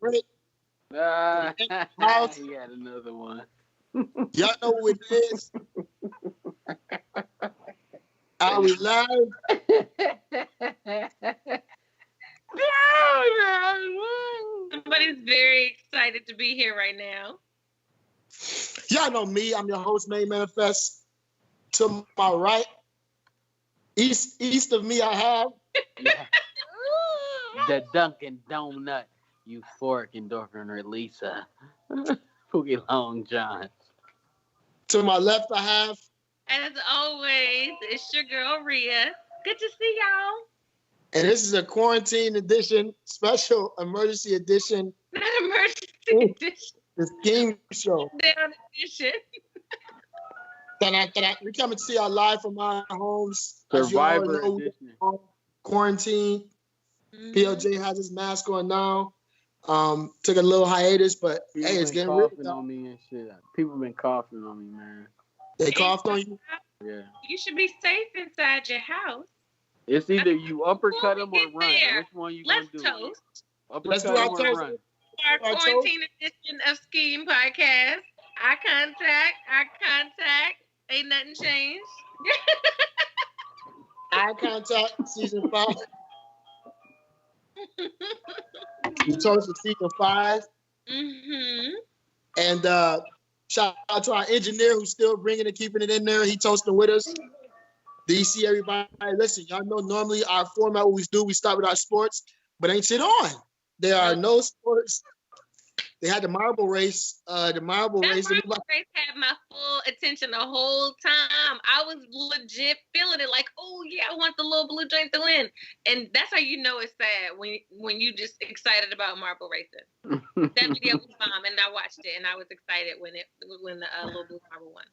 Great. He had another one. Y'all know who it is. Are we live? Somebody's very excited to be here right now. Y'all know me. I'm your host, May Manifest. To my right, east of me, I have the Dunkin' Donut euphoric endorphin releaser, Pookie Long John. To my left, I have. As always, it's your girl Rhea. Good to see y'all. And this is a quarantine edition, special emergency edition. Not emergency edition. The SKEAM Show. Down edition. We coming to y'all live from our homes. Survivor edition. Quarantine. PLJ has his mask on now. Took a little hiatus, but People hey, it's been getting coughing real. on me and shit. People been coughing on me, man. They coughed on you? Yeah. You should be safe inside your house. It's either you uppercut them or run. There. Which one you Let's gonna do? toast. Let's do Uppercut our them or toast. run. Our quarantine edition of SKEAM Podcast. Eye contact. Ain't nothing changed. Eye Contact, season 5. We toasted season 5. Mm-hmm. And shout out to our engineer who's still bringing it, keeping it in there. He toasting with us. DC, everybody. Listen, y'all know normally our format, what we do, we start with our sports, but ain't shit on. There are no sports. They had the marble race. That marble race had my full attention the whole time. I was legit feeling it like, oh yeah, I want the little blue joint to win. And that's how you know it's sad when you just excited about marble racing. That video was bomb, and I watched it, and I was excited when the little blue marble won.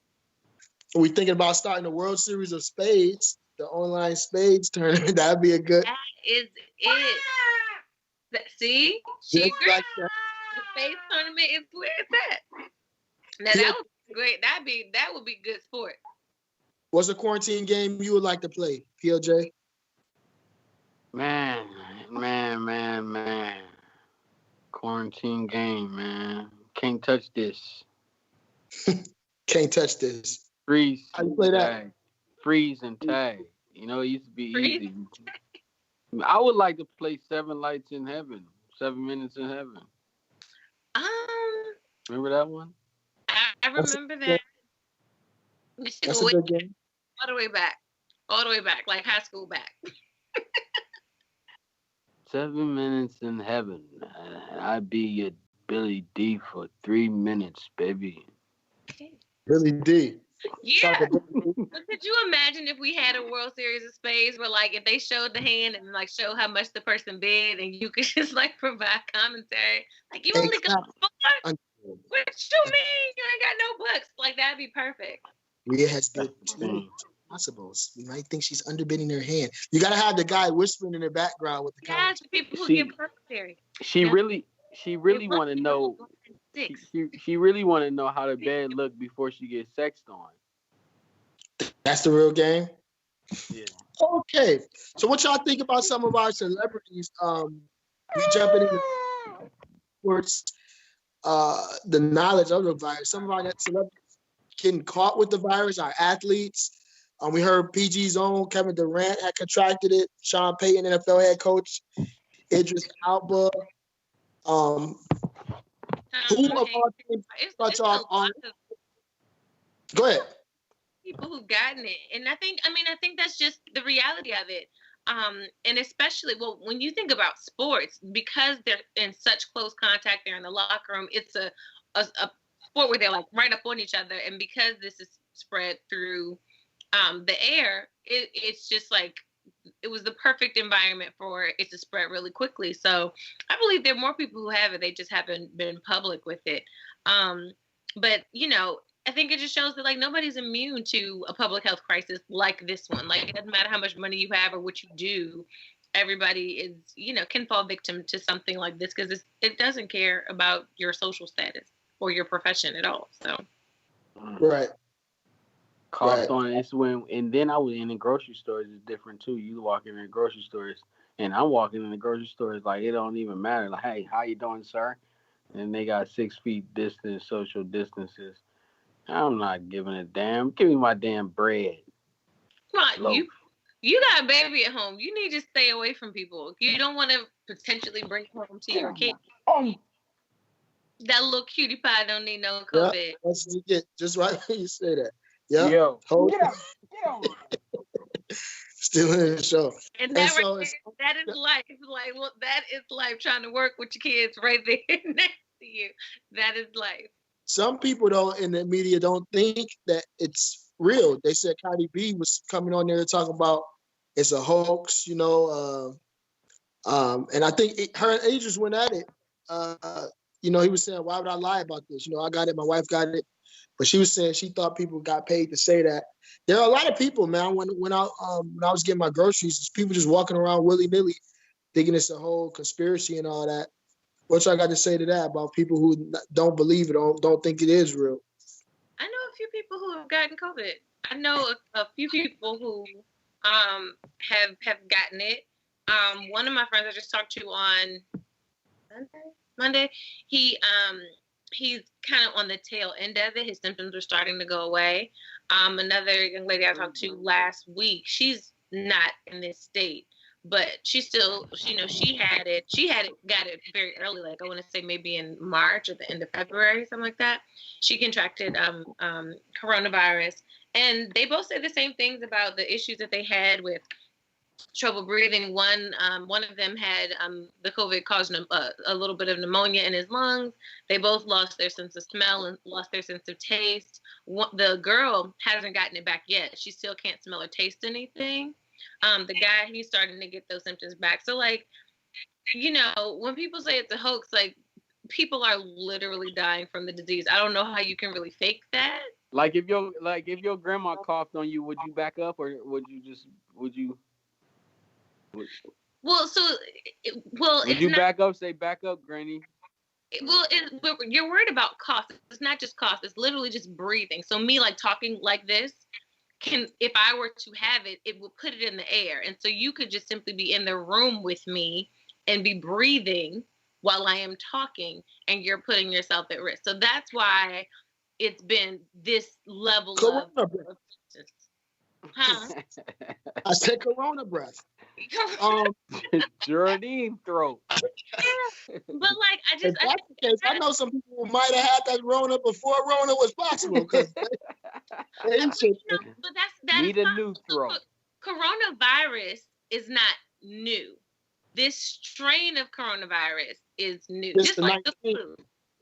We thinking about starting the World Series of Spades, the online spades tournament. That'd be a good. That is it. See, she agreed. Like that. The spades tournament is where it's at. Now that would be great. That would be good sport. What's a quarantine game you would like to play, PLJ? Man. Quarantine game, man. Can't touch this. Can't touch this. Freeze. How you play that? Freeze and tag. You know, it used to be easy. I would like to play 7 Lights in Heaven. 7 Minutes in Heaven. Remember that one? I remember that. That's a good game. All the way back, like high school back. 7 Minutes in Heaven. I'd be your Billy D for 3 minutes, baby. Billy D. Yeah. But could you imagine if we had a World Series of Spades where, like, if they showed the hand and like show how much the person bid, and you could just like provide commentary, like you only got 4? What you mean? You ain't got no bucks? Like that'd be perfect. Rhea has bid 2 possibles. You might think she's underbidding her hand. You gotta have the guy whispering in the background with the commentary. The people who give commentary. She really want to know. She really want to know how the bed look before she gets sexed on. That's the real game? Yeah. Okay. So what y'all think about some of our celebrities? We jumping into sports, the knowledge of the virus. Some of our celebrities getting caught with the virus, our athletes. We heard PG's own Kevin Durant had contracted it. Sean Payton, NFL head coach. Idris Elba. Who of our teams start y'all on? Go ahead. People who've gotten it, and I think that's just the reality of it. And especially, when you think about sports, because they're in such close contact, they're in the locker room. It's a sport where they're like right up on each other, and because this is spread through the air, it's just like it was the perfect environment for it to spread really quickly. So I believe there are more people who have it. They just haven't been public with it. But you know, I think it just shows that like nobody's immune to a public health crisis like this one. Like it doesn't matter how much money you have or what you do. everybody is, can fall victim to something like this because it doesn't care about your social status or your profession at all. So, right. Cost on it. It's when, and then I was in the grocery stores is different too. You walk in the grocery stores, and I'm walking in the grocery stores like it don't even matter. Like, hey, how you doing, sir? And they got 6 feet distance, social distances. I'm not giving a damn. Give me my damn bread. Come on, you got a baby at home. You need to stay away from people. You don't want to potentially bring home to your kid. That little cutie pie don't need no COVID. Yeah, that's what you get. Just right when you say that. Yeah. Yo. Get out. Still in the show. And that that is life. Like, well, that is life, trying to work with your kids right there next to you. That is life. Some people, though, in the media don't think that it's real. They said Cardi B was coming on there to talk about it's a hoax, and I think her and Idris went at it. He was saying, why would I lie about this? I got it, my wife got it. But she was saying she thought people got paid to say that. There are a lot of people, man, when I was getting my groceries, people just walking around willy-nilly thinking it's a whole conspiracy and all that. What y'all got to say to that about people who don't believe it or don't think it is real? I know a few people who have gotten COVID. I know a few people who have gotten it. One of my friends I just talked to on Monday, he's kind of on the tail end of it. His symptoms are starting to go away. Another young lady I talked to last week, she's not in this state, but she still, she had it. Got it very early, like I want to say maybe in March or the end of February, something like that. She contracted coronavirus, and they both said the same things about the issues that they had with trouble breathing. One of them had the COVID caused a little bit of pneumonia in his lungs. They both lost their sense of smell and lost their sense of taste. The girl hasn't gotten it back yet. She still can't smell or taste anything. The guy, he's starting to get those symptoms back. So, like, when people say it's a hoax, like, people are literally dying from the disease. I don't know how you can really fake that. Like, if your grandma coughed on you, would you back up, or would you? Would you back up? Say, back up, Granny. Well, you're worried about cough. It's not just cough. It's literally just breathing. So me, like, talking like this, if I were to have it, it would put it in the air. And so you could just simply be in the room with me and be breathing while I am talking, and you're putting yourself at risk. So that's why it's been this level of distance. Huh? I said corona breath. Geraldine throat. Yeah. But like, if that's the case, I know some people who might have had that Rona before Rona was possible. But that's need a new throat. Coronavirus is not new. This strain of coronavirus is new. Just like the flu.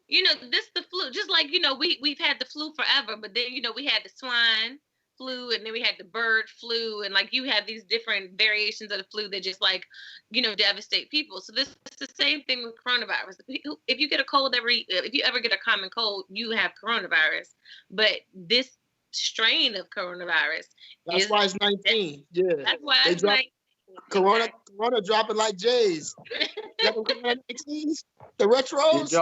The flu. Just like, we've had the flu forever, but then, we had the swine flu, and then we had the bird flu, and like you have these different variations of the flu that just like, devastate people. So this is the same thing with coronavirus. If you get a cold if you ever get a common cold, you have coronavirus. But this strain of coronavirus, that's why it's 19. Yeah, that's why it's 19. Corona dropping like J's. The retros.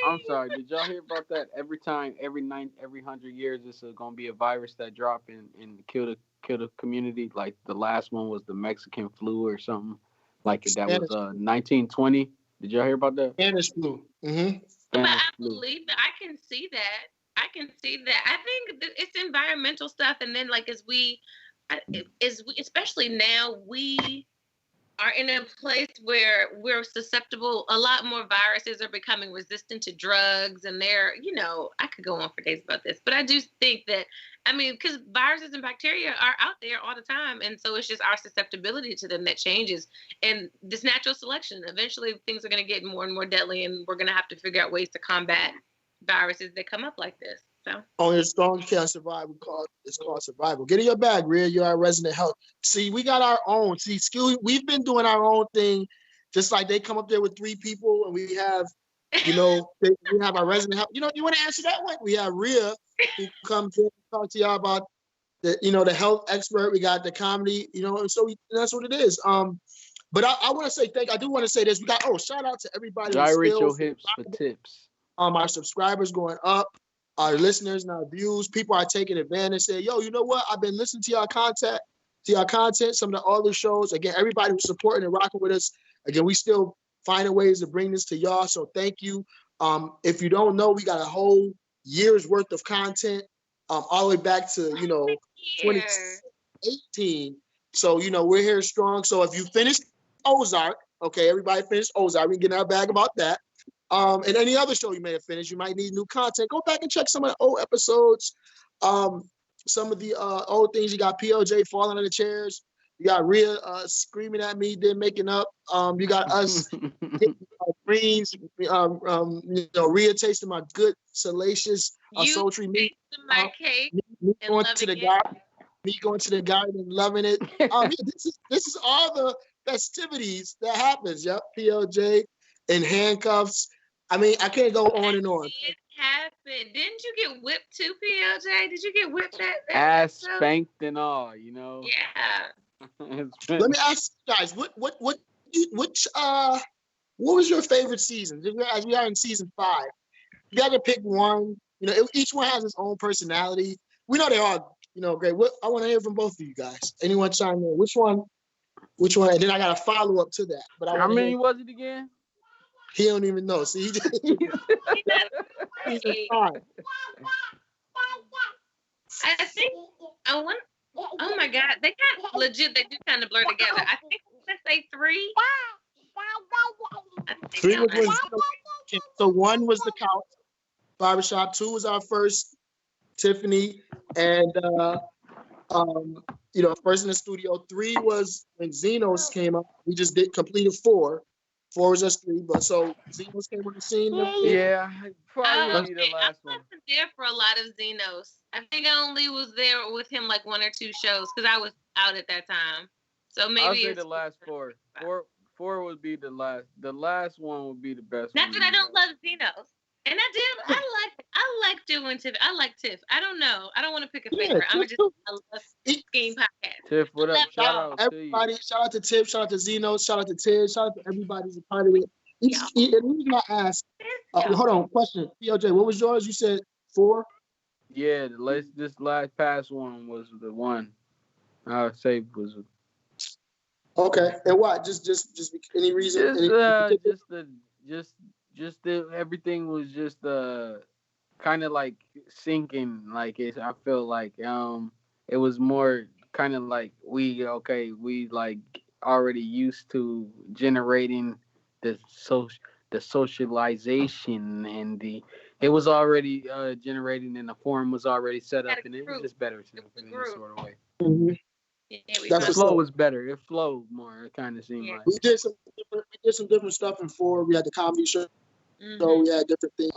I'm sorry. Did y'all hear about that? Every 100 years, this is gonna be a virus that drop and kill the community. Like the last one was the Mexican flu or something. Like that was 1920. Did y'all hear about that? Spanish flu. Mm-hmm. But I believe that. I can see that. I think it's environmental stuff, and then like as we, especially now, we are in a place where we're susceptible. A lot more viruses are becoming resistant to drugs, and they're, I could go on for days about this, but I do think that, because viruses and bacteria are out there all the time, and so it's just our susceptibility to them that changes, and this natural selection. Eventually, things are going to get more and more deadly, and we're going to have to figure out ways to combat viruses that come up like this. So only a strong can survive. It's called survival. Get in your bag, Rhea. You're our resident health. See, we got our own. See, we've been doing our own thing, just like they come up there with 3 people, and we have, we have our resident health. You want to answer that one? We have Rhea, who comes in and talks to y'all about the health expert. We got the comedy. And so that's what it is. But I want to say I do want to say this. We got shout out to everybody who's Gyrate still your hips for tips. Our subscribers going up, our listeners and our views. People are taking advantage. Say, yo, you know what? I've been listening to your content, some of the other shows. Again, everybody who's supporting and rocking with us. Again, we still finding ways to bring this to y'all. So thank you. If you don't know, we got a whole year's worth of content, all the way back to 2018. So we're here strong. So if you finished Ozark, okay, everybody finished Ozark. We can get in our bag about that. And any other show you may have finished, you might need new content. Go back and check some of the old episodes. Some of the old things. You got PLJ falling on the chairs. You got Rhea screaming at me, then making up. You got us greens. Rhea tasting my good, salacious, sultry meat. My cake. Me going to the garden and loving it. This is all the festivities that happens. Yep, PLJ in handcuffs. I mean, I can't go on and on. It happened. Didn't you get whipped too, PLJ? Did you get whipped that ass spanked and all, Yeah. Let me ask you guys, what was your favorite season? As we are in season 5, you got to pick one. Each one has its own personality. We know they all, great. I want to hear from both of you guys. Anyone chime in? Which one? And then I got a follow up to that. But how many was it again? He don't even know. See, season 5. I think I want. Oh my God, they kind of legit. They do kind of blur together. I think let's say 3. 3 was when so 1 was the couch barbershop. 2 was our first Tiffany, and first in the studio. 3 was when Xenos came up. We just completed 4. 4 was just 3, but so Xenos came on the scene. Yeah, probably the last one. I wasn't there for a lot of Xenos. I think I only was there with him like 1 or 2 shows because I was out at that time. So maybe I'll say the last 4. 4 would be the last. The last one would be the best. Not that I don't love Xenos. And I like doing Tiff. I like Tiff. I don't know. I don't want to pick a favorite. I love SKEAM podcast. Tiff, what up? Shout out everybody. To you. Shout out to Tiff. Shout out to Xenos. Shout out to Tiz. Shout out to everybody who's a part of it. The reason I asked, hold on, question. PLJ, what was yours? You said 4? Yeah, this last past one was the one I would say was. Okay, and what? Just any reason? Just everything was just kind of like sinking. Like I feel like it was more kind of like we like already used to generating the socialization and it was already generating and the forum was already set up and it was just better in this sort of way. Mm-hmm. Yeah, the flow was better. It flowed more. It kind of seemed like we did some different stuff in 4. We had the comedy show, so we had different things.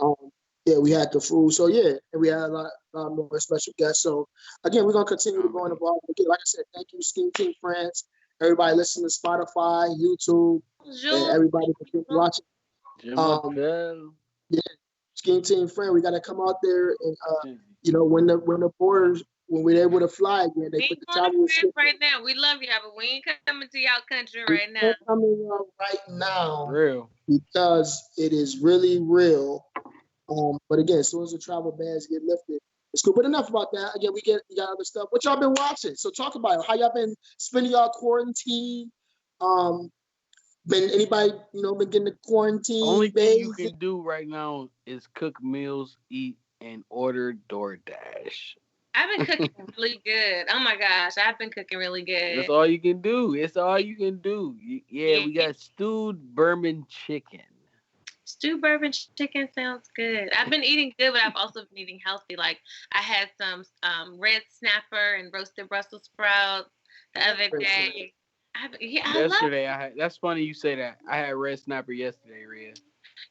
We had the food. So and we had a lot more special guests. So again, we're gonna continue to go in the ball. Again, like I said, thank you, SKEAM Team France. Everybody listening to Spotify, YouTube, and everybody continue watching. SKEAM Team France. We gotta come out there and when we're able to fly again, they put the travel right now. We love y'all, but we ain't coming to y'all country right now. Coming right now, real, because it is really real. But again, as soon as the travel bans get lifted, it's cool. But enough about that. Again, we got other stuff. What y'all been watching? So talk about it. How y'all been spending y'all quarantine? Been anybody been getting the quarantine? Only thing you can do right now is cook meals, eat, and order DoorDash. I've been cooking really good. Oh my gosh, I've been cooking really good. That's all you can do. It's all you can do. Yeah, we got stewed bourbon chicken. Stewed bourbon chicken sounds good. I've been eating good, but I've also been eating healthy. Like I had some red snapper and roasted Brussels sprouts the other day. That's funny you say that. I had red snapper yesterday, Rhea.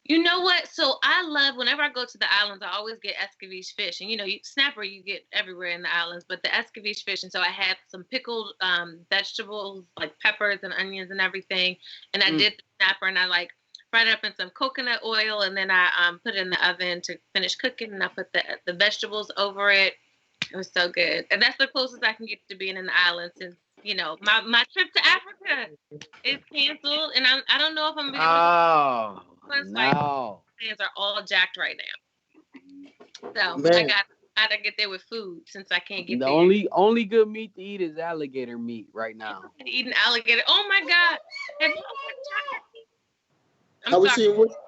You know what? So I love, whenever I go to the islands, I always get escovitch fish. And, snapper you get everywhere in the islands, but the escovitch fish. And so I had some pickled vegetables, like peppers and onions and everything. And I did the snapper, and I, fried it up in some coconut oil. And then I put it in the oven to finish cooking. And I put the vegetables over it. It was so good. And that's the closest I can get to being in the island since, you know, my trip to Africa is canceled. And I don't know if I'm going to be no. Plans are all jacked right now. So Man. I gotta get there with food since I can't get the there. Only good meat to eat is alligator meat right now. Eating alligator. Oh my God. Have you watched Tiger King? I'm sorry.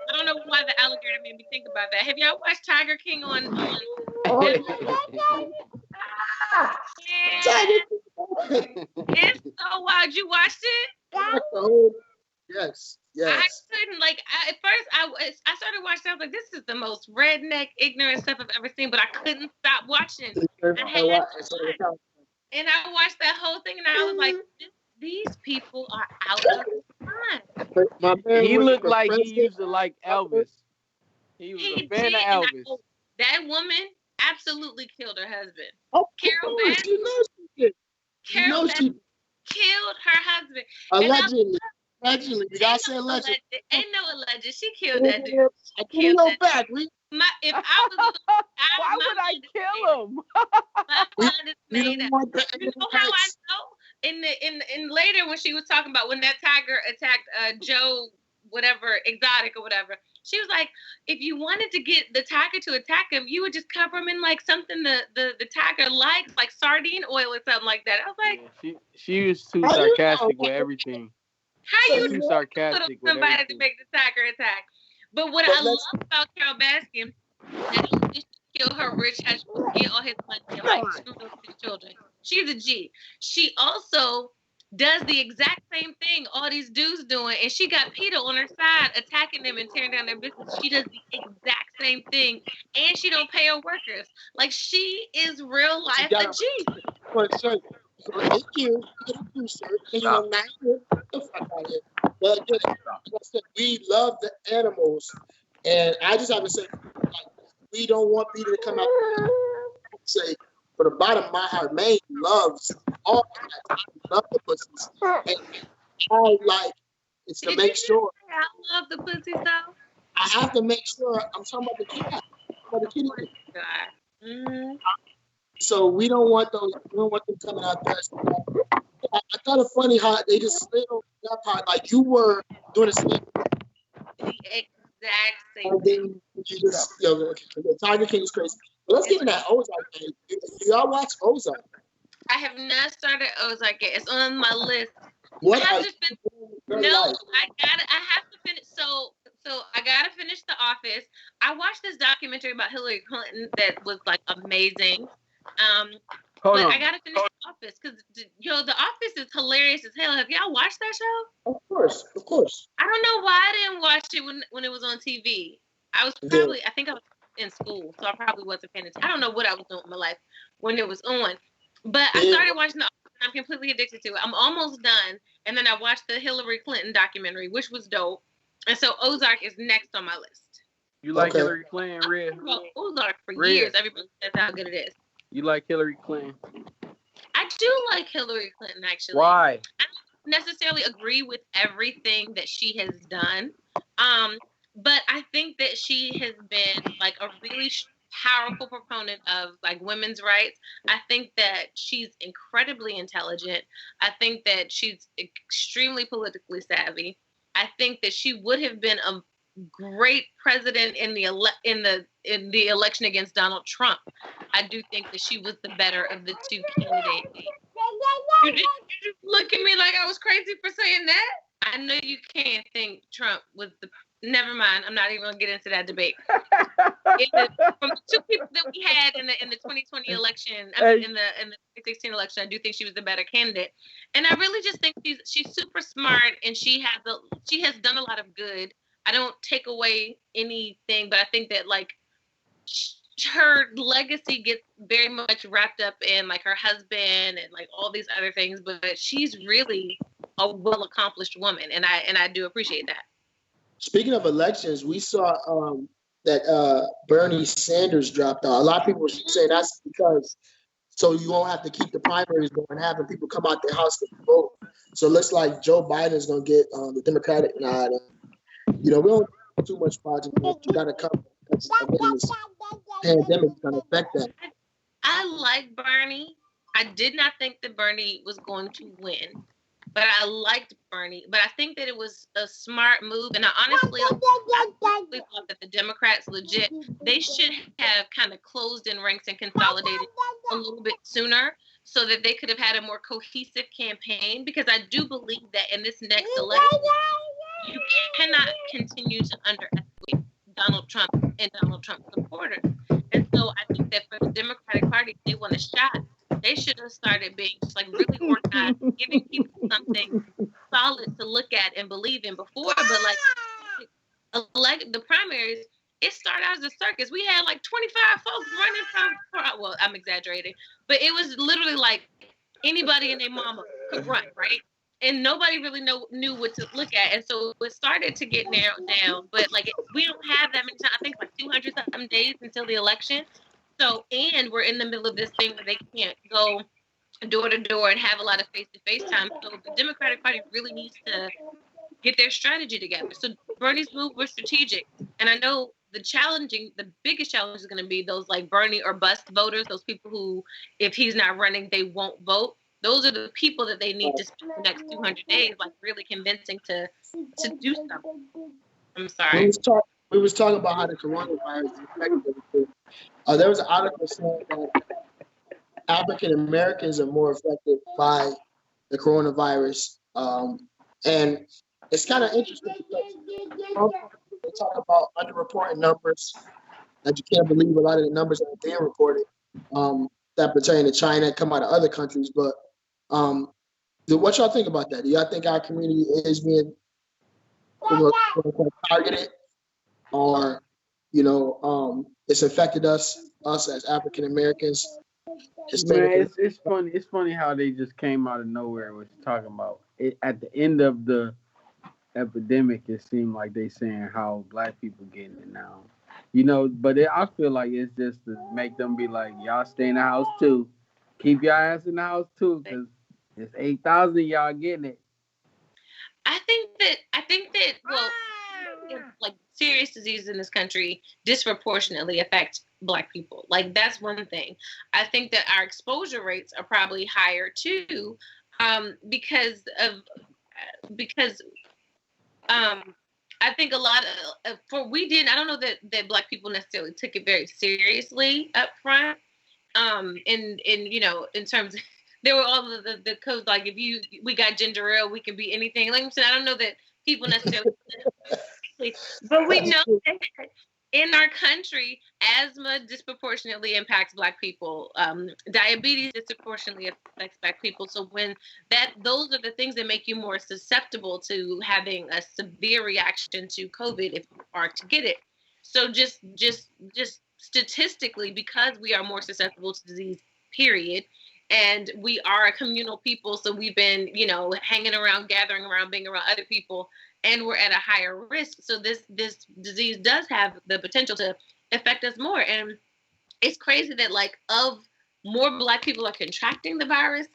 I don't know why the alligator made me think about that. Have y'all watched Tiger King on It's so wild. You watched it? Yes. I couldn't at first I started watching. I was like, this is the most redneck, ignorant stuff I've ever seen, but I couldn't stop watching. And I watched that whole thing, and I was like, these people are out of time. He looked like he used to like Elvis. He was a fan of Elvis. That woman absolutely killed her husband. Oh, Carol Baskin. You know she did. Carol Baskin killed her husband. Allegedly. You gotta say allegedly. Ain't no alleged. She killed that dude. I killed that back. If I was why would I kill him? My blood is made up. You know how I know? In later when she was talking about when that tiger attacked Joe, whatever, exotic or whatever, she was like, if you wanted to get the tiger to attack him, you would just cover him in like something the tiger likes, like sardine oil or something like that. I was like, she was too sarcastic with everything. How you too sarcastic with somebody everything. to make the tiger attack? But what I love about Carol Baskin, that she killed her rich husband, get all his money, and like screw his children. She's a G. She also does the exact same thing all these dudes doing, and she got PETA on her side attacking them and tearing down their business. She does the exact same thing, and she don't pay her workers. Like, she is real life a G. So thank you, sir. You know, not good. Get the fuck out of here. But again, like I said, we love the animals, and I just have to say, like, we don't want PETA to come out and say, for the bottom of my heart, Maine loves all cats. I love the pussies, and I like it's to make sure. I love the pussies though. I have to make sure I'm talking about the cat, about the kitty. Mm-hmm. So we don't want those. We don't want them coming out there. I thought it funny how they just slid over that part, like you were doing the same. The exact same. And then you just, the Tiger King is crazy. But let's get into that Ozark thing. Do y'all watch Ozark? I have not started Ozark yet. It's on my list. What? I have to finish. So I gotta finish The Office. I watched this documentary about Hillary Clinton that was like amazing. But I gotta finish The Office because The Office is hilarious as hell. Have y'all watched that show? Of course. I don't know why I didn't watch it when it was on TV. I think I was in school, so I probably wasn't paying attention. I don't know what I was doing in my life when it was on. But I started watching The Office and I'm completely addicted to it. I'm almost done. And then I watched the Hillary Clinton documentary, which was dope. And so Ozark is next on my list. You like Hillary Clinton, Red? I've about Ozark for years. Everybody says how good it is. You like Hillary Clinton? I do like Hillary Clinton, actually. Why? I don't necessarily agree with everything that she has done. But I think that she has been like a really powerful proponent of like women's rights. I think that she's incredibly intelligent. I think that she's extremely politically savvy. I think that she would have been a great president in the election against Donald Trump. I do think that she was the better of the two candidates. You look at me like I was crazy for saying that? I know you can't think Trump was the. Never mind. I'm not even gonna get into that debate. From the two people that we had in the 2020 election, in the 2016 election, I do think she was the better candidate. And I really just think she's super smart, and she has done a lot of good. I don't take away anything, but I think that like her legacy gets very much wrapped up in like her husband and like all these other things. But she's really a well accomplished woman, and I do appreciate that. Speaking of elections, we saw that Bernie Sanders dropped out. A lot of people were saying that's because so you won't have to keep the primaries going, having people come out their house to vote. So it looks like Joe Biden is going to get the Democratic nod. We don't do too much project. You got to cover because this pandemic is going to affect that. I like Bernie. I did not think that Bernie was going to win, but I liked Bernie. But I think that it was a smart move, and I honestly thought that the Democrats legit, they should have kind of closed in ranks and consolidated a little bit sooner so that they could have had a more cohesive campaign, because I do believe that in this next election, you cannot continue to underestimate Donald Trump and Donald Trump supporters. And so I think that for the Democratic Party, if they want a shot, they should have started being just like really organized, giving people something solid to look at and believe in before. But like the primaries, it started out as a circus. We had like 25 folks running from, well, I'm exaggerating, but it was literally like anybody and their mama could run, right? And nobody really knew what to look at. And so it started to get narrowed down. But like we don't have that many times. I think like 200 something days until the election. So, and we're in the middle of this thing where they can't go door to door and have a lot of face-to-face time. So the Democratic Party really needs to get their strategy together. So Bernie's move was strategic. And I know the biggest challenge is going to be those like Bernie or bust voters, those people who, if he's not running, they won't vote. Those are the people that they need to spend the next 200 days, like really convincing to do something. I'm sorry. We was talking about how the coronavirus is affecting everything. There was an article saying that African Americans are more affected by the coronavirus, and it's kind of interesting because they talk about underreported numbers that you can't believe a lot of the numbers that are being reported that pertain to China come out of other countries. But what y'all think about that? Do y'all think our community is being targeted, or it's affected us as African Americans? Man, it's funny. It's funny how they just came out of nowhere and was talking about it at the end of the epidemic. It seemed like they saying how black people getting it now, But I feel like it's just to make them be like, y'all stay in the house too, keep your ass in the house too, because it's 8,000 y'all getting it. I think that well, like serious diseases in this country disproportionately affect Black people. Like that's one thing. I think that our exposure rates are probably higher too, because I think a lot of I don't know that Black people necessarily took it very seriously up front. In terms of, there were all of the codes, like we got ginger ale, we can be anything. Like I'm saying, I don't know that people necessarily, but we know that in our country, asthma disproportionately impacts Black people. Diabetes disproportionately affects Black people. So when those are the things that make you more susceptible to having a severe reaction to COVID if you are to get it. So just statistically, because we are more susceptible to disease, period, and we are a communal people, so we've been, hanging around, gathering around, being around other people, and we're at a higher risk. So this disease does have the potential to affect us more. And it's crazy that of more Black people are contracting the virus,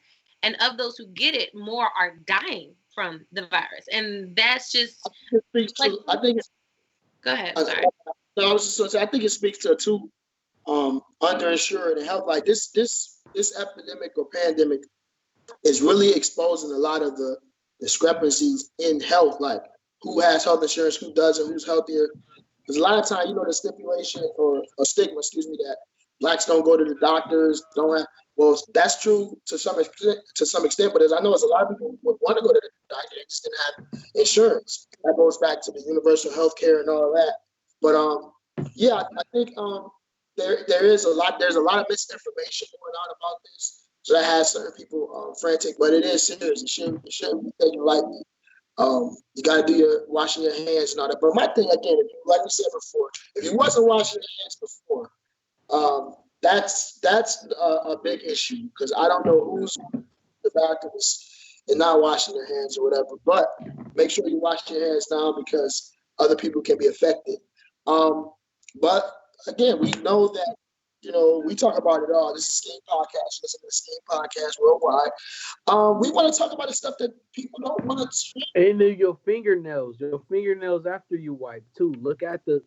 and of those who get it, more are dying from the virus. And that's just I think go ahead. Sorry. I was just going to say, I think it speaks to underinsured and health. Like this epidemic or pandemic is really exposing a lot of the discrepancies in health, like who has health insurance, who doesn't, who's healthier. Because a lot of times, the stipulation or stigma, that Blacks don't go to the doctors, don't have. Well, that's true to some extent, but as I know, there's a lot of people who want to go to the doctor, they just didn't have insurance. That goes back to the universal health care and all of that. But I think there's a lot of misinformation going on about this. So that has certain people frantic, but it is serious. It shouldn't be taken lightly. You got to do your washing your hands and all that. But my thing again, like we said before, if you wasn't washing your hands before, that's a big issue, because I don't know who's the activists and not washing their hands or whatever. But make sure you wash your hands now, because other people can be affected. But again, we know that, we talk about it all. This is SKEAM Podcast. Listen to the SKEAM Podcast worldwide. We want to talk about the stuff that people don't want to. And your fingernails after you wipe too. Look at them.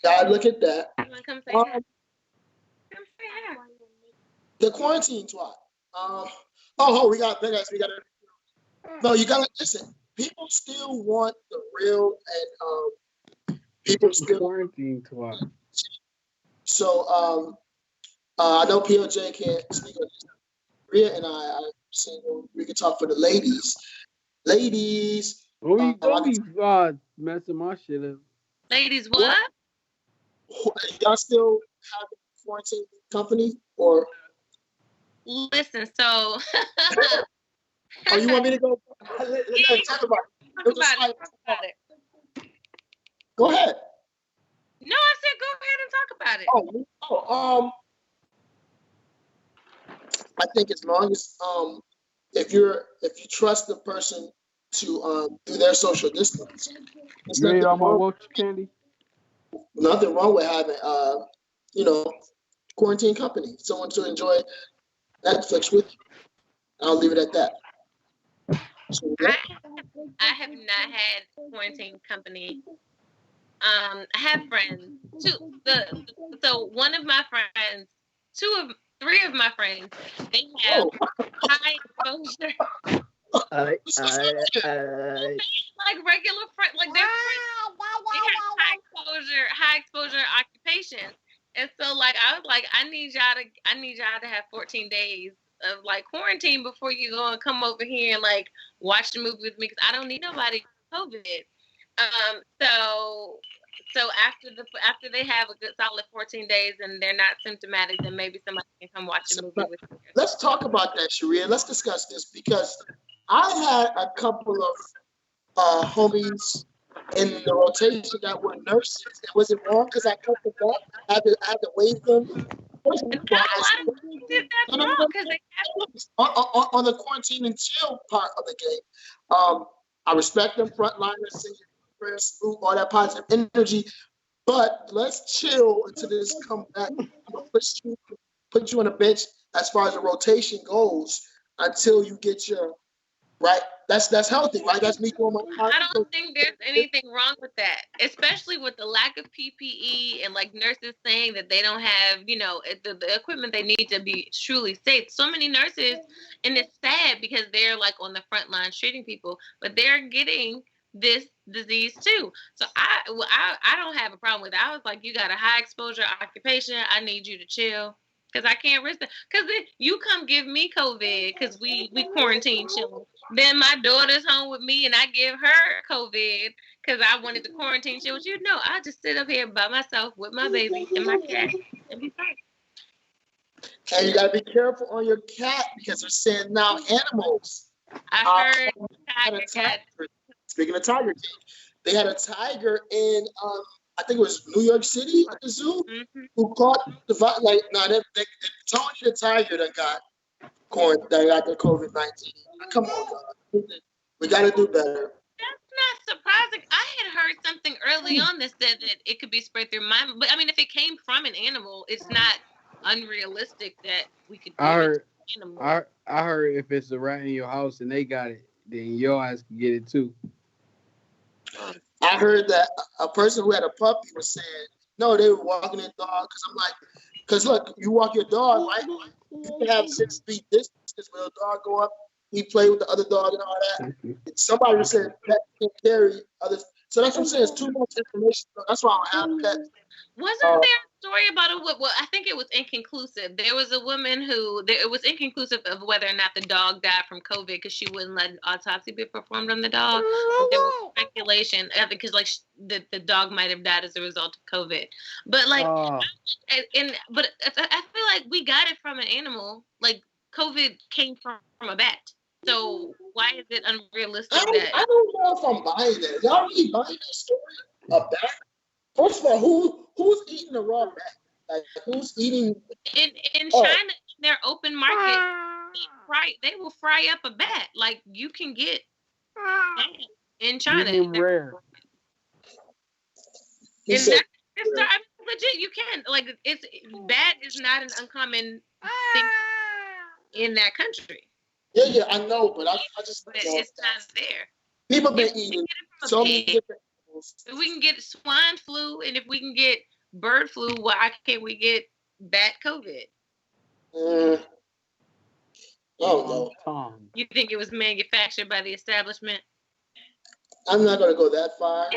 God, look at that. Come say hi. The quarantine twat. We got that. We got to. No, you gotta listen. People still want the real, and people still quarantine twat. So I know PLJ can't speak on this. Rhea and I single. We can talk for the ladies. Ladies, Don't be messing my shit up. Ladies, what? Y'all still have a quarantine company or? Listen, so. Oh, you want me to go? Talk about it. Go ahead. No, I said go ahead and talk about it. I think as long as if you trust the person to do their social distance, you ate all my Welch candy. Nothing wrong with having quarantine company, someone to enjoy Netflix with you. I'll leave it at that. So, yeah. I have not had quarantine company. I have friends. So one of my friends, three of my friends, they have high exposure. Like regular friends, like they're friends. They have high exposure occupations. And so like I was like, I need y'all to have 14 days of like quarantine before you go and come over here and like watch the movie with me, because I don't need nobody with COVID. So after they have a good solid 14 days and they're not symptomatic, then maybe somebody can come watch a movie with you. Let's talk about that, Sharia. Let's discuss this, because I had a couple of homies in the rotation that were nurses. Was it wrong because I cut the back? I had to wave them. On the quarantine and chill part of the game. I respect them, frontliners, singing prayers, all that positive energy. But let's chill until this come back. I'm gonna put you on a bench as far as the rotation goes until you get your right. That's healthy, right? That's me doing my. I don't think there's anything wrong with that, especially with the lack of PPE and like nurses saying that they don't have, the equipment they need to be truly safe. So many nurses, and it's sad because they're like on the front lines treating people, but they're getting this disease too. So I don't have a problem with it. I was like, you got a high exposure occupation. I need you to chill. Because I can't risk it. Because you come give me COVID because we quarantine chilling. Then my daughter's home with me and I give her COVID because I wanted to quarantine chill with you. No, I just sit up here by myself with my baby and my cat and be fine. And you got to be careful on your cat because they're saying now animals. I heard tiger. Speaking of Tiger King, they had a tiger in I think it was New York City at the zoo, who caught the Tony the tiger that got the COVID-19. Come on, God. We got to do better. That's not surprising. I had heard something early on that said that it could be spread through mine, but I mean, if it came from an animal, it's not unrealistic that we could. I heard if it's a rat in your house and they got it, then your ass can get it too. I heard that a person who had a puppy was saying, no, they were walking their dog. Because I'm like, because look, you walk your dog, right? You can have 6 feet distance where the dog go up, he play with the other dog and all that. Somebody was saying pets can carry others. So that's what I'm saying. It's too much information. That's why I don't have pets. Wasn't there a story about it? Well, I think it was inconclusive. There was a woman it was inconclusive of whether or not the dog died from COVID because she wouldn't let an autopsy be performed on the dog. But there was speculation because like the dog might have died as a result of COVID. But like, but I feel like we got it from an animal. Like COVID came from a bat. So why is it unrealistic I don't know if I'm buying that. Y'all really buying that story? A bat? First of all, who's eating a raw bat? Like, who's eating? In China, in their open market, they will fry up a bat. Like you can get in China. Rare. It's legit. You can bat is not an uncommon thing in that country. Yeah, I know, but I just. But it's not there. People been eating so many different. If we can get swine flu and if we can get bird flu, why can't we get bat COVID? Oh no. Tom. You think it was manufactured by the establishment? I'm not gonna go that far.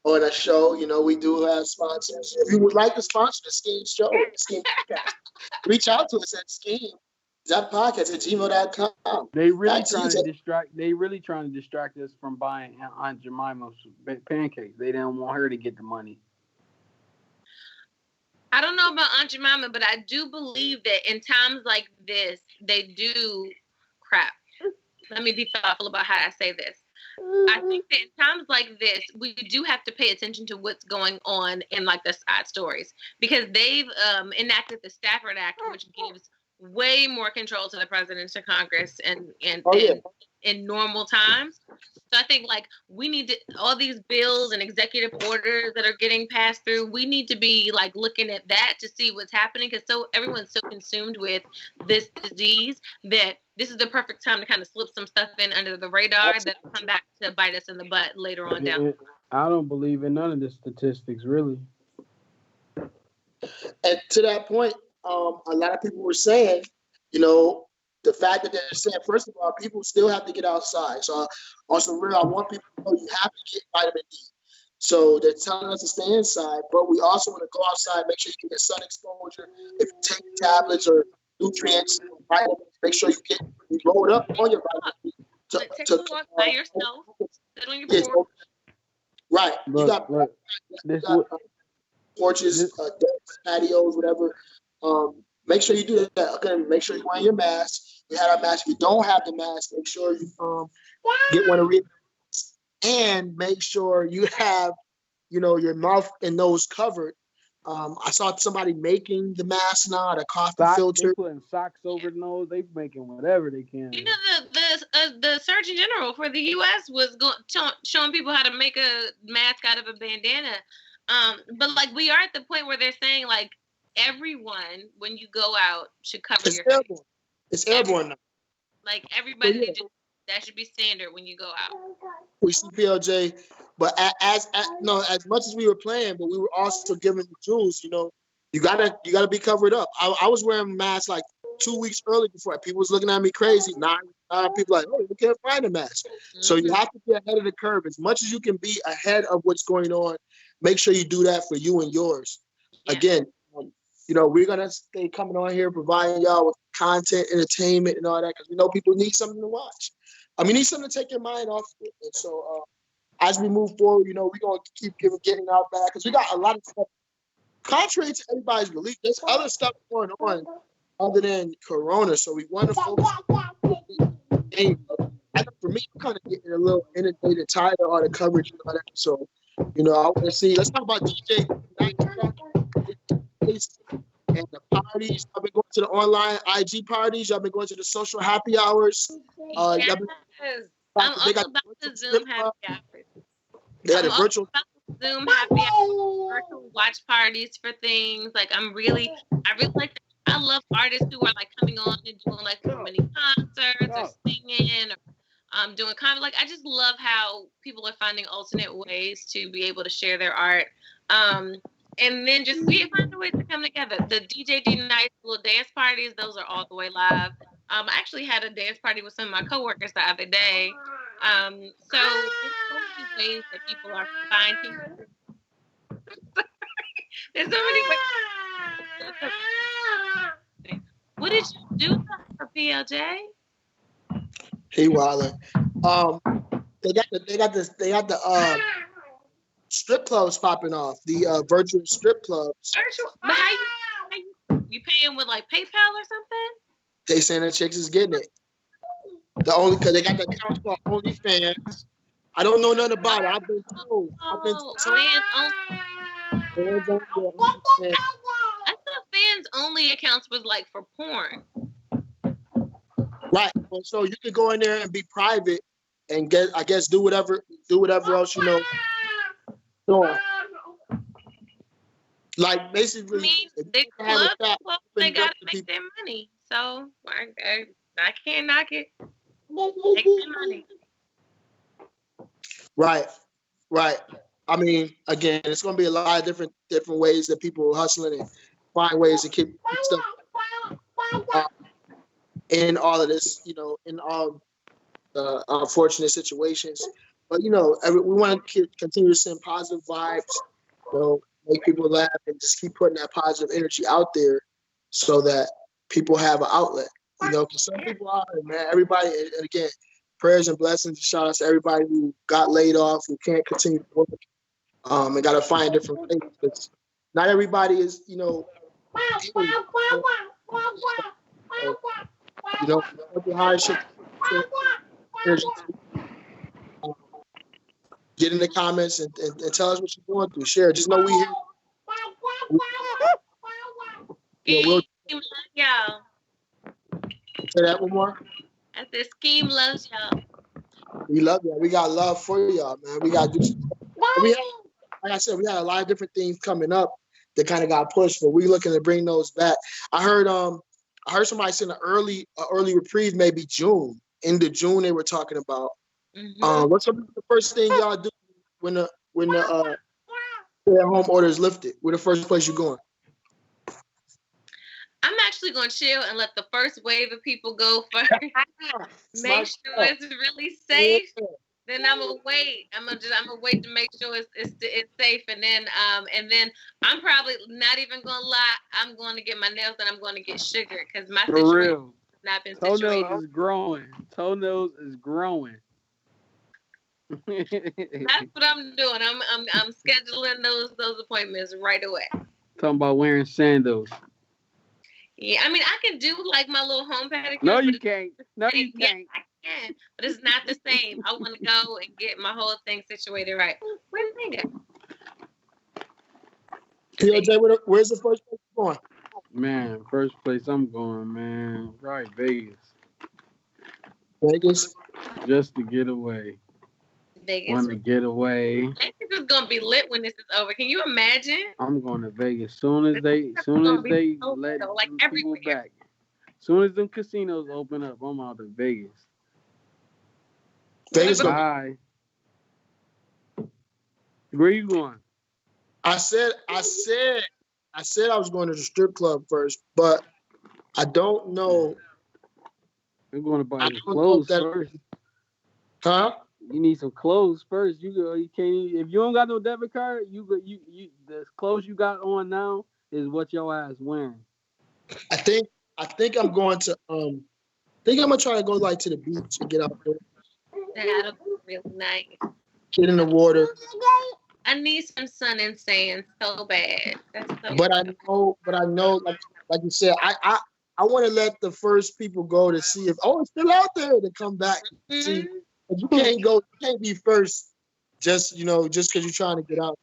On a show, we do have sponsors. If you would like to sponsor the SKEAM Show, the SKEAM Podcast, reach out to us at SKEAM.podcast@gmail.com. They really trying to distract. They really trying to distract us from buying Aunt Jemima's pancakes. They didn't want her to get the money. I don't know about Aunt Jemima, but I do believe that in times like this, they do crap. Let me be thoughtful about how I say this. I think that in times like this, we do have to pay attention to what's going on in like the side stories, because they've enacted the Stafford Act, which gives way more control to the president, to Congress, and in normal times. So I think like we need to, all these bills and executive orders that are getting passed through, we need to be like looking at that to see what's happening, because everyone's so consumed with this disease that this is the perfect time to kind of slip some stuff in under the radar that'll come back to bite us in the butt later on down. I don't believe in none of the statistics, really. And to that point, a lot of people were saying, the fact that they're saying, first of all, people still have to get outside. So also, I want people to know you have to get vitamin D. So they're telling us to stay inside, but we also want to go outside, make sure you can get sun exposure. If you take tablets or nutrients, vitamins, make sure you load up on your vitamins. Take a walk by yourself. Sit on your porch. Right. Look, you got porches, patios, whatever. Make sure you do that. Okay, make sure you're wearing your mask. You have a mask. If you don't have the mask, make sure you get one of it, and make sure you have, your mouth and nose covered. I saw somebody making the mask now, the coffee filter. They putting socks over the nose. They making whatever they can. The Surgeon General for the U.S. was showing people how to make a mask out of a bandana. But like we are at the point where they're saying like everyone, when you go out, should cover your face. It's airborne now. Like everybody, that should be standard when you go out. We see PLJ, but as much as we were playing, but we were also giving the jewels. You gotta be covered up. I was wearing a mask like 2 weeks early before. People was looking at me crazy. Now people like, oh, you can't find a mask. Mm-hmm. So you have to be ahead of the curve as much as you can be ahead of what's going on. Make sure you do that for you and yours. Yeah. Again, we're gonna stay coming on here providing y'all with content, entertainment, and all that, because we know people need something to watch. Need something to take your mind off it. And so as we move forward, we're gonna keep getting out back, because we got a lot of stuff. Contrary to everybody's belief, there's other stuff going on other than Corona. So we want to focus on the game. For me, I'm kind of getting a little inundated, tired of all the coverage and all that. So, I want to see. Let's talk about DJ and the parties. I've been going to the online IG parties. Y'all been going to the social happy hours. Yes. I'm all about the Zoom happy hours. They had a virtual Zoom happy hours, virtual watch parties for things. Like I really like that. I love artists who are like coming on and doing like mini concerts or singing or doing kind of like, I just love how people are finding alternate ways to be able to share their art. And then just find a way to come together. The DJ D Nice little dance parties, those are all the way live. I actually had a dance party with some of my coworkers the other day. So there's so many ways that people are finding. There's so many ways. What did you do for PLJ? Hey, Wilder. They got the strip clubs popping off. The virtual strip clubs. But how you paying with like PayPal or something? They saying the chicks is getting it. Because they got the account called OnlyFans. I don't know nothing about it. I've been told. I thought fans only accounts was like for porn. Right. So you can go in there and be private and do whatever else So, like basically, they gotta make their money. So I can't knock it. Make their money. Right. Again, it's going to be a lot of different ways that people are hustling and find ways to keep stuff. in all of this, in all unfortunate situations. But we want to continue to send positive vibes, make people laugh, and just keep putting that positive energy out there, so that people have an outlet. Because some people are, man. Everybody, and again, prayers and blessings. Shout out to everybody who got laid off, who can't continue to work, and got to find different ways. Because not everybody is, hardship. Get in the comments and tell us what you're going through. Share. Just know we here. We'll y'all. Say that one more. I said SKEAM loves y'all. We love y'all. We got love for y'all, man. We got to do some stuff. Like I said, we had a lot of different things coming up that kind of got pushed, but we looking to bring those back. I heard somebody saying an early reprieve, maybe June. Into June they were talking about. Mm-hmm. What's the first thing y'all do when the stay-at-home order is lifted? Where the first place you going? I'm actually going to chill and let the first wave of people go first. Make sure it's really safe. Yeah. Then I'm gonna wait. I'm gonna wait to make sure it's safe, and then I'm probably not even gonna lie. I'm going to get my nails and I'm going to get sugar because my situation has not been situated. Toenails is growing. Toenails is growing. That's what I'm doing. I'm scheduling those appointments right away. Talking about wearing sandals. Yeah, I mean I can do like my little home pedicure. No, you can't. No, you can't. Yeah, I can, but it's not the same. I want to go and get my whole thing situated right. Where's the nigga? TLJ, where's the first place you're going? Man, first place I'm going, man. Right, Vegas. Vegas? Just to get away. Vegas. Want to get away. Vegas is gonna be lit when this is over. Can you imagine? I'm going to Vegas soon as they let people back. Soon as them casinos open up, I'm out to Vegas. Vegas. Bye. Where you going? I said I was going to the strip club first, but I don't know. I'm going to buy some clothes first. Huh? You need some clothes first. You can't. If you don't got no debit card, you the clothes you got on now is what your ass wearing. I think I'm going to I'm gonna try to go like to the beach and get out there. That'll be really nice. Get in the water. I need some sun and sand so bad. That's so but I know, like you said, I want to let the first people go to see if it's still out there to come back. Mm-hmm. See, you can't be first just because you're trying to get out.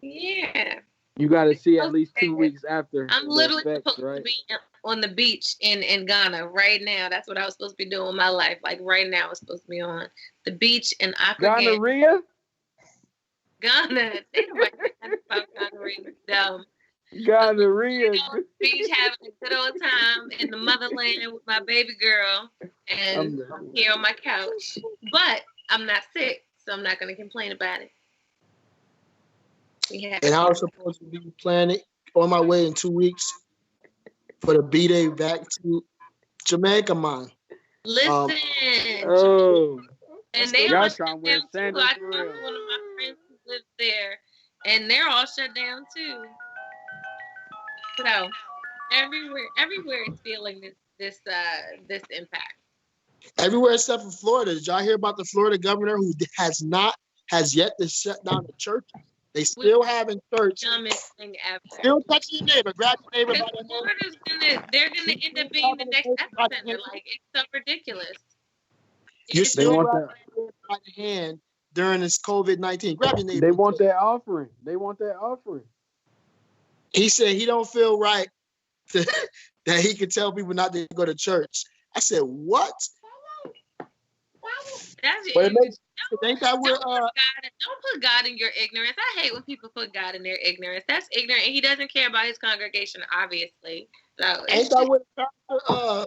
Yeah. You got to see at least 2 weeks after. I'm literally supposed to be on the beach in Ghana right now. That's what I was supposed to be doing with my life. Like right now, I was supposed to be on the beach in Accra. Gonorrhea? Ghana. Think about gonorrhea. Dumb. Gonorrhea. Beach having a good old time in the motherland with my baby girl, and I'm here on my couch. But I'm not sick, so I'm not going to complain about it. Yeah. And I was supposed to be planning on my way in 2 weeks for the B-Day back to Jamaica, man. Listen. And they all shut down too. I talked to one of my friends who lives there, and they're all shut down too. So everywhere is feeling this impact. Everywhere except for Florida. Did y'all hear about the Florida governor who has yet to shut down the church? They still having church. Dumbest thing ever. Still touch your neighbor. Grab your neighbor by the hand. They're gonna end up being the next epicenter. Like it's so ridiculous. You're still grabbing by the hand during this COVID-19. Grab your neighbor. They want that offering. He said he don't feel right that he could tell people not to go to church. I said, what? That's but it makes think that we're don't put God in your ignorance. I hate when people put God in their ignorance. That's ignorant, and he doesn't care about his congregation, obviously. So ain't that what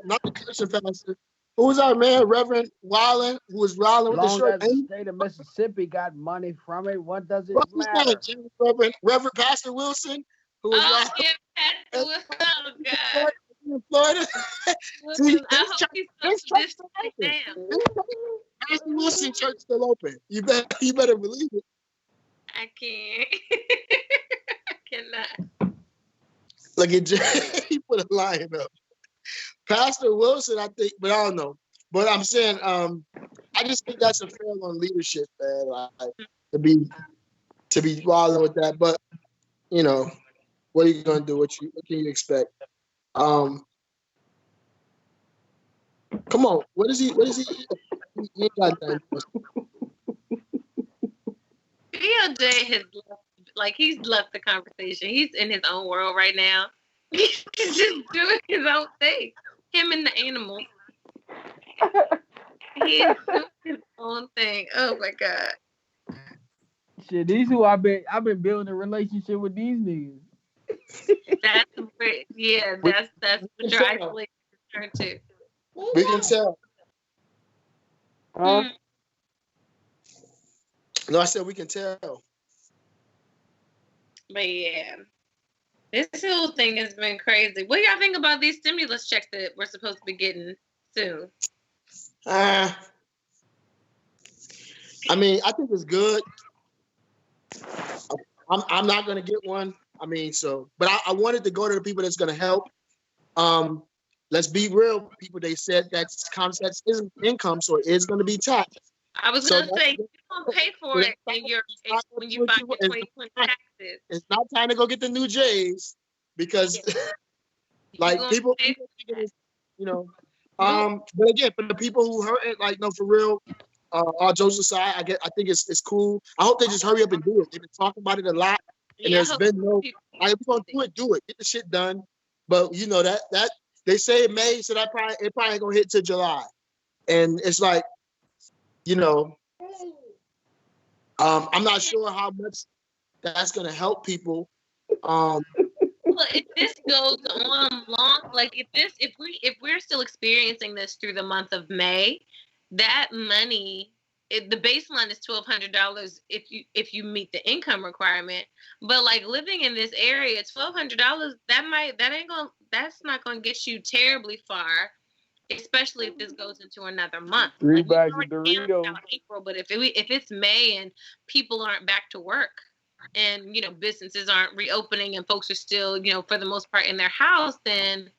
not the Christian pastor? Who was our man, Reverend Wallen, who was rolling with the shirt? The state of Mississippi got money from it. What does it matter? Reverend Pastor Wilson, who was Pastor Wilson. Oh God. in Florida. See, I hope he's this still church still open. down. Pastor Wilson church still open. You better believe it. I can't. I cannot. Look at Jay. He put a lion up. Pastor Wilson, I think, but I don't know. But I'm saying, I just think that's a fail on leadership, man. Like, to be wilding with that. But you know, what are you gonna do? What can you expect? Come on. What is he? He ain't got nothing. BLJ has he's left the conversation. He's in his own world right now. He's just doing his own thing. Him and the animals. He is doing his own thing. Oh my God. Shit, these who I've been building a relationship with these niggas. That's what your isolation turned to. We can tell. Huh? No, I said we can tell. But yeah, this whole thing has been crazy. What do y'all think about these stimulus checks that we're supposed to be getting soon? I mean, I think it's good. I'm not gonna get one. I mean, but I wanted to go to the people that's gonna help. Let's be real, people. They said that concept isn't income, so it is gonna be taxed. I was gonna say you don't pay for it when you find your 2020 taxes. It's not time to go get the new J's because, like people, you know. But again, for the people who hurt it, like no, for real. All jokes aside, I think it's cool. I hope they just hurry up and do it. They've been talking about it a lot, and there's been no. Like, if we're gonna do it. Get the shit done. But you know that they say it May, so it probably ain't gonna hit till July, and it's like, you know, I'm not sure how much that's gonna help people. Well, if this goes on long, like if we're still experiencing this through the month of May, that money, the baseline is $1,200 if you meet the income requirement. But like living in this area, $1,200 that's not gonna get you terribly far, especially if this goes into another month. 3 bags of Doritos. April, but if it's May and people aren't back to work, and you know businesses aren't reopening and folks are still, you know, for the most part in their house, then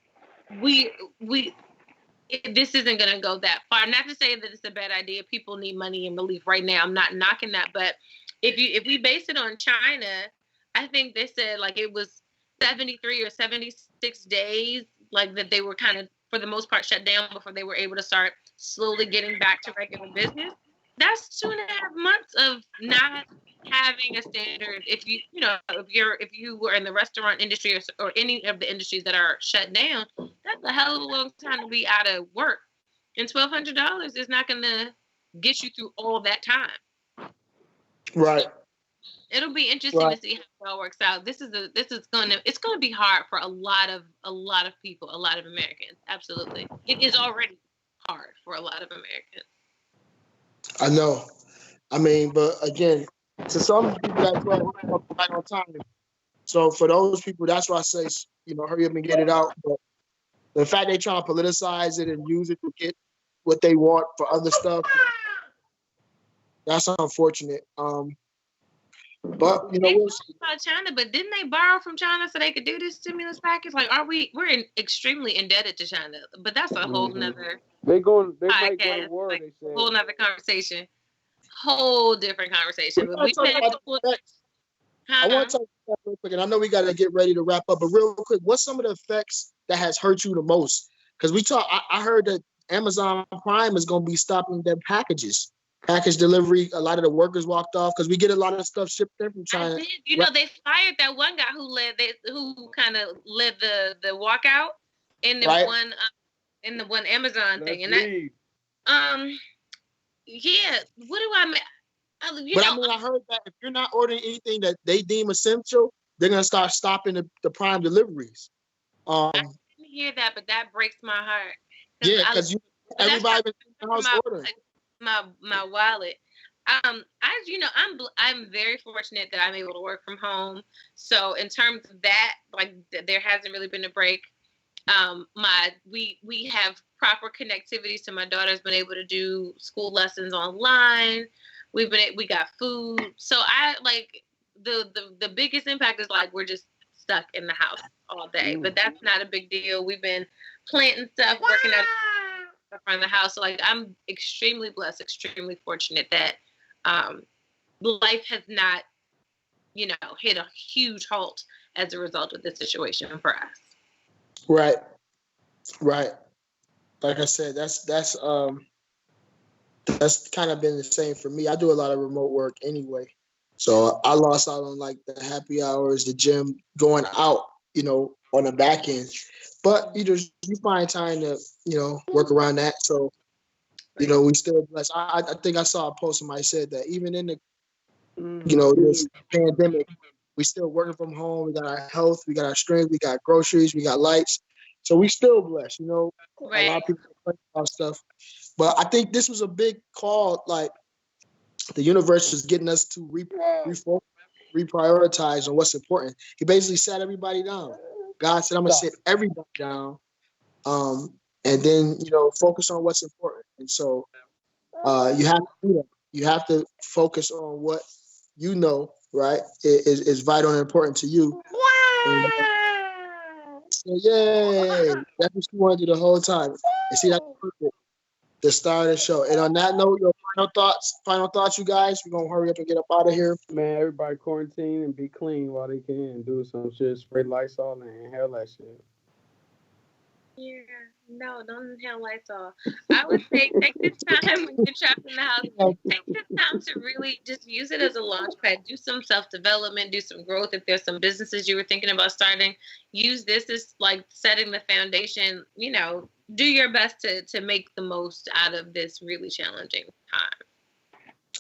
this isn't going to go that far. Not to say that it's a bad idea. People need money and relief right now. I'm not knocking that, but if we base it on China, I think they said like it was 73 or 76 days like that they were kind of for the most part shut down before they were able to start slowly getting back to regular business. That's 2.5 months of not having a standard. If you were in the restaurant industry or any of the industries that are shut down, that's a hell of a long time to be out of work. And $1,200 is not going to get you through all that time. Right. It'll be interesting to see how it all works out. It's gonna be hard for a lot of people, a lot of Americans. Absolutely, it is already hard for a lot of Americans. I know. I mean, but again, to some people that's right on time. So for those people, that's why I say, you know, hurry up and get it out. But the fact they trying to politicize it and use it to get what they want for other stuff, that's unfortunate. But you know, we'll see about China. But didn't they borrow from China so they could do this stimulus package? Like, we're extremely indebted to China? But that's a whole nother. They might go to war. Like, they say. Whole nother conversation. Whole different conversation. But I want to talk about that real quick, and I know we got to get ready to wrap up. But real quick, what's some of the effects that has hurt you the most? Because I heard that Amazon Prime is going to be stopping their package delivery. A lot of the workers walked off because we get a lot of stuff shipped in from China. You know, they fired that one guy who kind of led the walkout in the one Amazon thing, and that yeah. What do I mean? I heard that if you're not ordering anything that they deem essential, they're gonna start stopping the Prime deliveries. I didn't hear that, but that breaks my heart. Yeah, because everybody in the house ordering. My wallet. I'm very fortunate that I'm able to work from home. So in terms of that, like there hasn't really been a break. We have proper connectivity, so my daughter's been able to do school lessons online. We got food. So I like the biggest impact is like we're just stuck in the house all day, but that's not a big deal. We've been planting stuff, working out around the house. So like I'm extremely blessed, extremely fortunate that life has not, hit a huge halt as a result of this situation for us. Right. Like I said, that's kind of been the same for me. I do a lot of remote work anyway, so I lost out on like the happy hours, the gym, going out, on the back end. But you find time to work around that. So we still blessed. I think I saw a post somebody said that even in the this pandemic, we still working from home. We got our health, we got our strength, we got groceries, we got lights. So we still blessed. Right. A lot of people complain about stuff, but I think this was a big call. Like the universe was getting us to reprioritize on what's important. He basically sat everybody down. God said, "I'm gonna sit everybody down, and then focus on what's important." And so you have to do that. You have to focus on what right, is vital and important to you. And so, yay! That's what you wanted to do the whole time. And see, that's perfect. The start of the show. And on that note, your final thoughts, you guys. We're gonna hurry up and get up out of here. Man, everybody quarantine and be clean while they can. Do some shit, spray Lysol and inhale that shit. Yeah, no, don't inhale Lysol. I would say take this time when you're trapped in the house. Take this time to really just use it as a launch pad. Do some self-development, do some growth. If there's some businesses you were thinking about starting, use this as like setting the foundation. Do your best to make the most out of this really challenging time.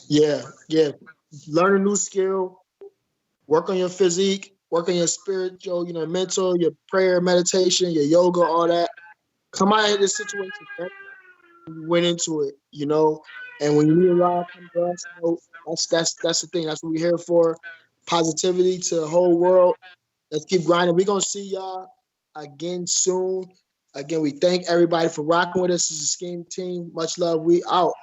Yeah. Learn a new skill. Work on your physique. Work on your spiritual, mental, your prayer, meditation, your yoga, all that. Come out of this situation, you went into it, and when you need a ride, come to us. That's the thing. That's what we're here for. Positivity to the whole world. Let's keep grinding. We're gonna see y'all again soon. Again, we thank everybody for rocking with us as a SKEAM team. Much love. We out.